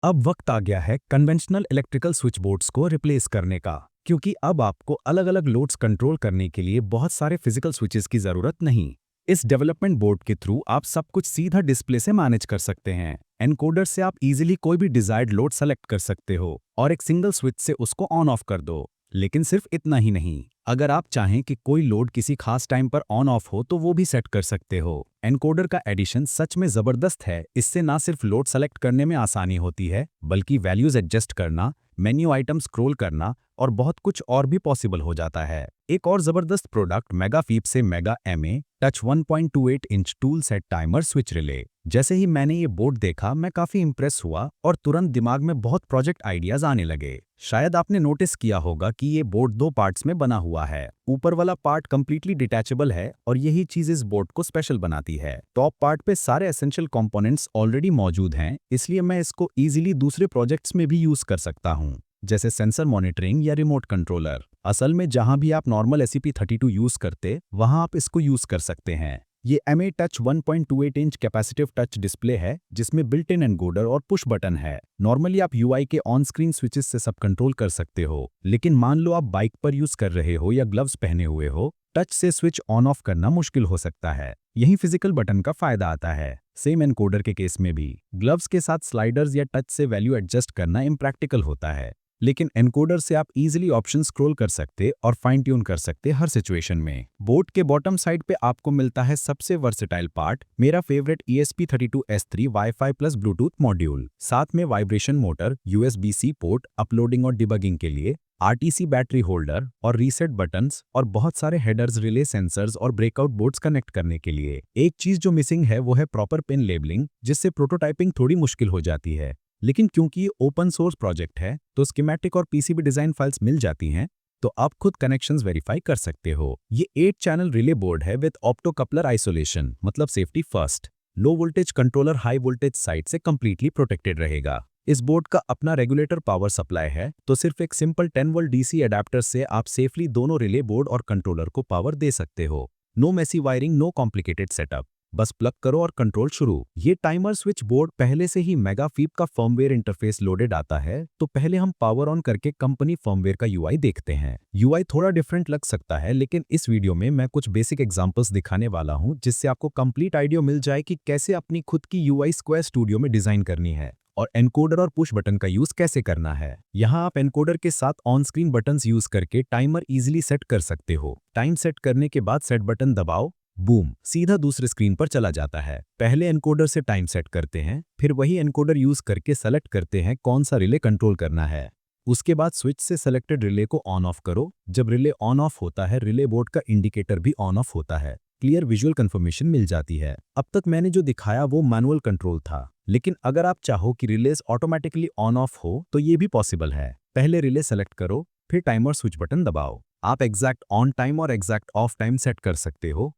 अब वक्त आ गया है कन्वेंशनल इलेक्ट्रिकल स्विच बोर्ड्स को रिप्लेस करने का, क्योंकि अब आपको अलग-अलग लोड्स कंट्रोल करने के लिए बहुत सारे फिजिकल स्विचेस की जरूरत नहीं। इस डेवलपमेंट बोर्ड के थ्रू आप सब कुछ सीधा डिस्प्ले से मैनेज कर सकते हैं। एनकोडर से आप इजीली कोई भी डिजायर्ड लोड सेलेक्ट कर सकते हो और एक सिंगल स्विच से उसको ऑन ऑफ कर दो। लेकिन सिर्फ इतना ही नहीं, अगर आप चाहें कि कोई लोड किसी खास टाइम पर ऑन ऑफ हो तो वो भी सेट कर सकते हो। एनकोडर का एडिशन सच में जबरदस्त है। इससे ना सिर्फ लोड सेलेक्ट करने में आसानी होती है, बल्कि वैल्यूज एडजस्ट करना, मेन्यू आइटम स्क्रॉल करना और बहुत कुछ और भी पॉसिबल हो जाता है। एक और जबरदस्त प्रोडक्ट मेगाफीप से mega MA touch 1.28 inch tool set timer switch relay. जैसे ही मैंने ये बोर्ड देखा मैं काफी इंप्रेस हुआ और तुरंत दिमाग में बहुत प्रोजेक्ट आइडियाज आने लगे। शायद आपने नोटिस किया होगा कि ये बोर्ड दो पार्ट्स में बना हुआ है। ऊपर वाला पार्ट कंप्लीटली डिटैचेबल है और यही चीज इस बोर्ड को स्पेशल बनाती है। टॉप पार्ट पे सारे एसेंशियल कंपोनेंट्स ऑलरेडी मौजूद हैं, इसलिए मैं इसको इजीली दूसरे प्रोजेक्ट्स में भी यूज कर सकता हूँ, जैसे सेंसर मॉनिटरिंग या रिमोट कंट्रोलर। असल में जहां भी आप नॉर्मल SCP-32 यूज करते, वहां आप इसको यूज कर सकते हैं। ये MA touch 1.28 inch capacitive touch display है, जिसमें बिल्ट इन एनकोडर और पुश बटन है। नॉर्मली आप UI के ऑन स्क्रीन स्विचेस से सब कंट्रोल कर सकते हो, लेकिन मान लो आप बाइक पर यूज कर रहे हो या ग्लव्स पहने हुए हो, टच से स्विच ऑन ऑफ करना मुश्किल हो सकता है। यही फिजिकल बटन का फायदा आता है। सेम एनकोडर के केस में भी ग्लव्स के साथ स्लाइडर्स या टच से वैल्यू एडजस्ट करना इम्प्रैक्टिकल होता है, लेकिन एनकोडर से आप इजीली ऑप्शन स्क्रॉल कर सकते और फाइन ट्यून कर सकते हर सिचुएशन में। बोर्ड के बॉटम साइड पे आपको मिलता है सबसे वर्सेटाइल पार्ट, मेरा favourite ESP32S3 wifi plus Bluetooth module. साथ में vibration motor, USB-C port uploading और डिबगिंग के लिए, RTC बैटरी होल्डर और रीसेट बटन्स और बहुत सारे हेडर्स, रिले सेंसर्स और ब्रेकआउट बोर्ड्स कनेक्ट करने के लिए। एक चीज जो मिसिंग है वो है प्रॉपर पिन लेबलिंग, जिससे प्रोटोटाइपिंग थोड़ी मुश्किल हो जाती है। लेकिन क्योंकि ये ओपन सोर्स प्रोजेक्ट है तो स्कीमेटिक और PCB डिजाइन फाइल्स मिल जाती हैं, तो आप खुद कनेक्शंस वेरीफाई कर सकते हो। ये 8 चैनल रिले बोर्ड है विद ऑप्टो कपलर आइसोलेशन, मतलब safety first. Low voltage controller high voltage side से कंप्लीटली प्रोटेक्टेड रहेगा। इस बोर्ड का अपना रेगुलेटर पावर सप्लाई है, तो सिर्फ एक सिंपल 10 वोल्ट DC अडेप्टर से आप सेफली दोनों रिले बोर्ड और कंट्रोलर को पावर दे सकते हो। No messy wiring, no complicated setup, बस प्लग करो और कंट्रोल शुरू। ये टाइमर स्विच बोर्ड पहले से ही मेगाफीप का फर्मवेयर इंटरफेस लोडेड आता है, तो पहले हम पावर ऑन करके कंपनी फर्मवेयर का UI देखते हैं। UI थोड़ा डिफरेंट लग सकता है, लेकिन इस वीडियो में मैं कुछ बेसिक एग्जांपल्स दिखाने वाला हूं, जिससे आपको कंप्लीट आइडिया मिल जाए कि कैसे अपनी खुद की UI स्क्वायर स्टूडियो में डिजाइन करनी है और एनकोडर और पुश बटन का यूज कैसे करना है। यहाँ आप एनकोडर के साथ ऑन स्क्रीन बटन्स यूज करके टाइमर इजीली सेट कर सकते हो। टाइम सेट करने के बाद सेट बटन दबाओ, बूम, सीधा दूसरे स्क्रीन पर चला जाता है। पहले एनकोडर से टाइम सेट करते हैं, फिर वही एनकोडर यूज करके सेलेक्ट करते हैं कौन सा रिले कंट्रोल करना है। उसके बाद स्विच से सेलेक्टेड रिले को ऑन ऑफ करो। जब रिले ऑन ऑफ होता है, रिले बोर्ड का इंडिकेटर भी ऑन ऑफ होता है। क्लियर विजुअल कंफर्मेशन मिल जाती है। अब तक मैंने जो दिखाया वो मैनुअल कंट्रोल था, लेकिन अगर आप चाहो कि रिलेज ऑटोमेटिकली ऑन ऑफ हो तो ये भी पॉसिबल है। पहले रिले सेलेक्ट करो, फिर टाइमर स्विच बटन दबाओ। आप एग्जैक्ट ऑन टाइम और एग्जैक्ट ऑफ टाइम सेट कर सकते हो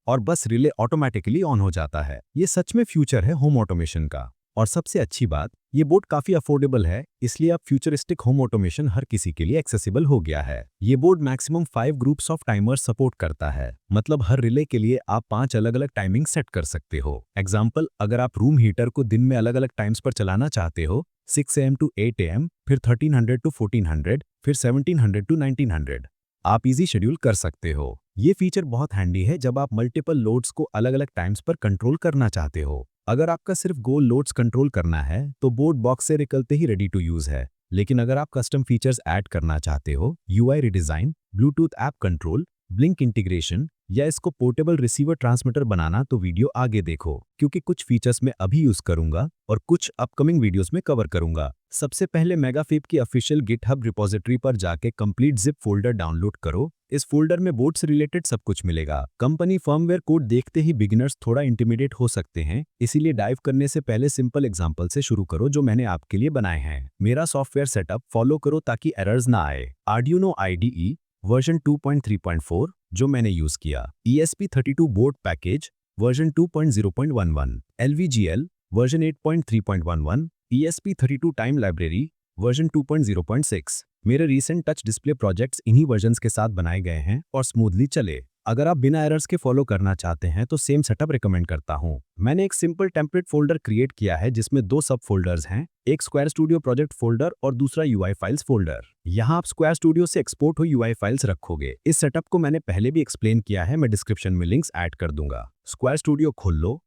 और बस रिले ऑटोमेटिकली ऑन हो जाता है। ये सच में फ्यूचर है होम ऑटोमेशन का। और सबसे अच्छी बात, ये बोर्ड काफी अफोर्डेबल है, इसलिए अब फ्यूचरिस्टिक होम ऑटोमेशन हर किसी के लिए एक्सेसिबल हो गया है। ये board maximum 5 groups of timers support करता है, मतलब हर रिले के लिए आप 5 अलग अलग टाइमिंग सेट कर सकते हो। एग्जाम्पल, अगर आप रूम हीटर को दिन में अलग अलग टाइम्स पर चलाना चाहते हो, 6 AM to 8 AM, फिर 1300 to 1400, फिर 1700 to 1900, आप इजी शेड्यूल कर सकते हो। ये फीचर बहुत हैंडी है जब आप मल्टीपल लोड्स को अलग अलग टाइम्स पर कंट्रोल करना चाहते हो। अगर आपका सिर्फ गोल लोड्स कंट्रोल करना है तो बोर्ड बॉक्स से निकलते ही रेडी टू यूज है, लेकिन अगर आप कस्टम फीचर्स ऐड करना चाहते हो, UI redesign, Bluetooth app control, blink integration या इसको पोर्टेबल रिसीवर ट्रांसमीटर बनाना, तो वीडियो आगे देखो, क्योंकि कुछ फीचर्स मैं अभी यूज करूंगा और कुछ अपकमिंग वीडियोस में कवर करूंगा। सबसे पहले मेगाफीप की ऑफिशियल गिटहब रिपोजिटरी पर जाके कंप्लीट जिप फोल्डर डाउनलोड करो। इस फोल्डर में बोर्ड से रिलेटेड सब कुछ मिलेगा। कंपनी फर्मवेयर कोड देखते ही बिगिनर्स थोड़ा इंटिमिडेट हो सकते हैं, इसीलिए डाइव करने से पहले सिंपल एग्जांपल से शुरू करो जो मैंने आपके लिए बनाए हैं। मेरा सॉफ्टवेयर सेटअप फॉलो करो ताकि एरर्स ना आए। आर्डिनो IDE वर्जन 2.3.4 जो मैंने यूज किया, ESP32 board package version 2.0.11, LVGL version 8.3.11, ESP32 time library version 2.0.6। मेरे रीसेंट टच डिस्प्ले प्रोजेक्ट्स इन्हीं वर्जन्स के साथ बनाए गए हैं और स्मूथली चले। अगर आप बिना एरर्स के फॉलो करना चाहते हैं तो सेम सेटअप रिकमेंड करता हूँ। मैंने एक सिंपल टेम्पलेट फोल्डर क्रिएट किया है जिसमें दो सब फोल्डर्स हैं, एक स्क्वायर स्टूडियो प्रोजेक्ट फोल्डर और दूसरा यूआई फाइल्स फोल्डर। यहाँ आप स्क्वायर स्टूडियो से एक्सपोर्ट हुई यूआई फाइल्स रखोगे। इस सेटअप को मैंने पहले भी एक्सप्लेन किया है, मैं डिस्क्रिप्शन में लिंक्स ऐड कर दूंगा। स्क्वायर स्टूडियो खोल लो,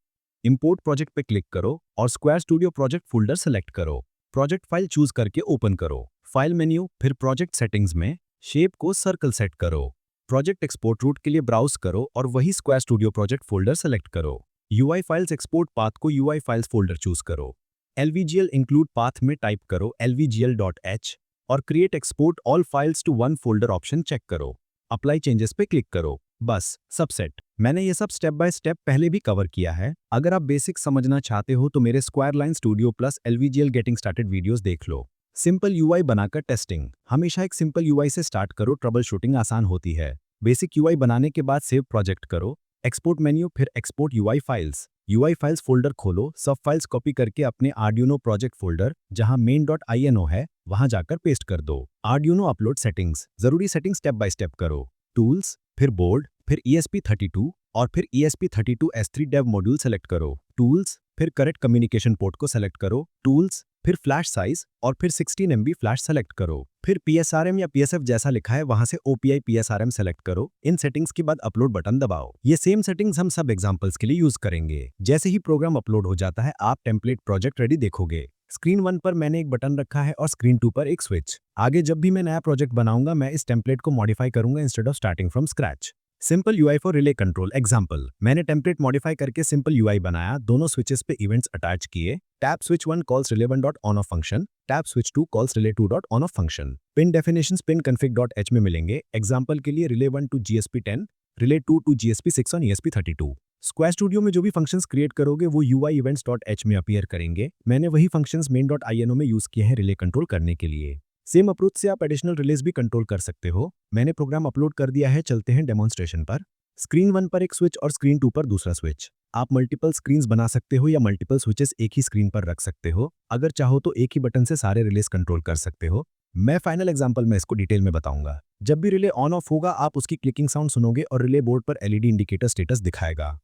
इंपोर्ट प्रोजेक्ट पे क्लिक करो और square studio project folder select करो। प्रोजेक्ट फाइल चूज करके ओपन करो। फाइल मेन्यू, फिर प्रोजेक्ट सेटिंग्स में शेप को सर्कल सेट करो। प्रोजेक्ट एक्सपोर्ट रूट के लिए ब्राउज करो और वही square studio project folder select करो। यूआई फाइल्स एक्सपोर्ट पाथ को यूआई फाइल्स फोल्डर चूज करो। एलवीजीएल इंक्लूड पाथ में टाइप करो lvgl.h और create export all files to one folder option check करो। अप्लाई चेंजेस पे क्लिक करो। बस सबसेट। मैंने ये सब स्टेप बाय स्टेप पहले भी कवर किया है। अगर आप बेसिक समझना चाहते हो तो मेरे square line studio plus LVGL getting started videos देख लो। सिंपल यूआई बनाकर टेस्टिंग। हमेशा एक सिंपल यूआई से स्टार्ट करो, ट्रबल शूटिंग आसान होती है। बेसिक यूआई बनाने के बाद सेव प्रोजेक्ट करो, एक्सपोर्ट मेन्यू, फिर export UI files. UI files folder खोलो, सब फाइल्स कॉपी करके अपने आर्डिनो प्रोजेक्ट फोल्डर जहां main.ino है वहां जाकर पेस्ट कर दो। आर्डिनो अपलोड सेटिंग्स, जरूरी सेटिंग स्टेप बाय स्टेप करो। टूल्स, फिर बोर्ड, फिर ESP32 और फिर ESP32S3 डेव मॉड्यूल सेलेक्ट करो। टूल्स, फिर करेक्ट कम्युनिकेशन पोर्ट को सेलेक्ट करो। टूल्स, फिर फ्लैश साइज और फिर 16 MB फ्लैश सेलेक्ट करो। फिर PSRM या PSF जैसा लिखा है वहां से OPI PSRM सेलेक्ट करो। इन सेटिंग्स के बाद अपलोड बटन दबाओ। ये सेम सेटिंग्स हम सब एग्जांपल्स के लिए यूज करेंगे। जैसे ही प्रोग्राम अपलोड हो जाता है आप टेम्पलेट प्रोजेक्ट रेडी देखोगे। स्क्रीन 1 पर मैंने एक बटन रखा है और स्क्रीन 2 पर एक स्विच। आगे जब भी मैं नया प्रोजेक्ट बनाऊंगा मैं इस टेम्पलेट को मॉडिफाई करूंगा instead of starting from scratch. Simple UI for relay control example, मैंने टेम्पलेट मॉडिफाई करके सिंपल यूआई बनाया, दोनों स्विचेस पे इवेंट्स अटैच किए। Tab switch 1 calls relay1.onOff function, tab switch 2 calls relay2.onOff function. Pin definitions pin config.h में मिलेंगे। Example के लिए relay1 to GSP10, relay2 to GSP6 on ESP32। Square studio में जो भी फंक्शंस क्रिएट करोगे वो UI events.h में अपीयर करेंगे। मैंने वही फंक्शंस main.ino में यूज किए हैं रिले कंट्रोल करने के लिए। सेम अप्रोच से आप एडिशनल रिलेज भी कंट्रोल कर सकते हो। मैंने प्रोग्राम अपलोड कर दिया है, चलते हैं डेमोन्स्ट्रेशन पर। स्क्रीन 1 पर एक स्विच और स्क्रीन 2 पर दूसरा स्विच। आप मल्टीपल स्क्रीन्स बना सकते हो या मल्टीपल स्विचेस एक ही स्क्रीन पर रख सकते हो। अगर चाहो तो एक ही बटन से सारे रिलेज कंट्रोल कर सकते हो। मैं फाइनल एग्जांपल में इसको डिटेल में बताऊंगा। जब भी रिले ऑन ऑफ होगा आप उसकी क्लिकिंग साउंड सुनोगे और रिले बोर्ड पर LED इंडिकेटर स्टेटस दिखाएगा।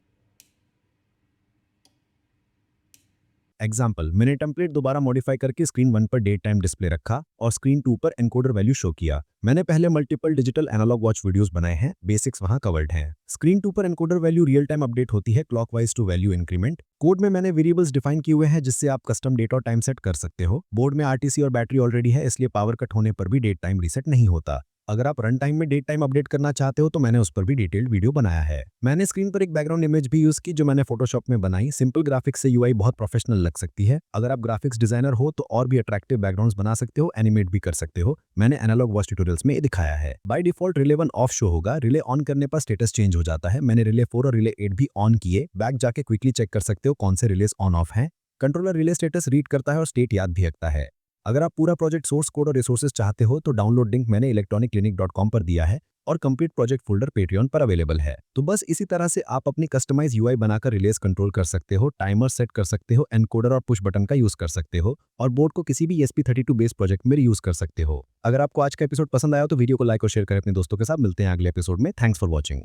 एग्जाम्पल, मैंने टेम्पलेट दोबारा मॉडिफाई करके स्क्रीन 1 पर डेट टाइम डिस्प्ले रखा और स्क्रीन 2 पर एनकोडर वैल्यू शो किया। मैंने पहले multiple digital analog watch videos बनाए हैं, बेसिक्स वहां कवर्ड हैं। स्क्रीन 2 पर encoder value real time update होती है clockwise to value increment. Code में मैंने वेरिएबल्स डिफाइन किए हुए हैं जिससे आप कस्टम डेट और टाइम सेट कर सकते हो। बोर्ड में RTC और बैटरी ऑलरेडी है इसलिए पावर कट होने पर भी डेट टाइम रीसेट नहीं होता। अगर आप रन टाइम में डेट टाइम अपडेट करना चाहते हो तो मैंने उस पर भी डिटेल्ड वीडियो बनाया है। मैंने स्क्रीन पर एक बैकग्राउंड इमेज भी यूज की जो मैंने फोटोशॉप में बनाई। सिंपल ग्राफिक्स से यूआई बहुत प्रोफेशनल लग सकती है। अगर आप ग्राफिक्स डिजाइनर हो तो और भी अट्रैक्टिव बैकग्राउंड्स बना सकते हो, एनिमेट भी कर सकते हो। मैंने एनालॉग वॉच ट्यूटोरियल्स में ये दिखाया है। By default relay 1 of show होगा, रिले ऑन करने पर स्टेटस चेंज हो जाता है। मैंने रिले 4 और रिले 8 भी ऑन किए। बैक जाके क्विकली चेक कर सकते हो कौन से रिलेज ऑन ऑफ हैं। कंट्रोलर रिले स्टेटस रीड करता है और स्टेट याद भी रखता है। अगर आप पूरा प्रोजेक्ट सोर्स कोड और रिसोर्सेज चाहते हो तो डाउनलोड लिंक मैंने electroniclinic.com पर दिया है और कंप्लीट प्रोजेक्ट फोल्डर पेट्रियन पर अवेलेबल है। तो बस इसी तरह से आप अपनी कस्टमाइज यूआई बनाकर रिलेज कंट्रोल कर सकते हो, टाइमर सेट कर सकते हो, एनकोडर और पुश बटन का यूज कर सकते हो और बोर्ड को किसी भी ESP32 बेस्ड प्रोजेक्ट में यूज कर सकते हो। अगर आपको आज का एपिसोड पसंद आया तो वीडियो को लाइक और शेयर करें अपने दोस्तों के साथ। मिलते हैं अगले एपिसोड में। Thanks for watching.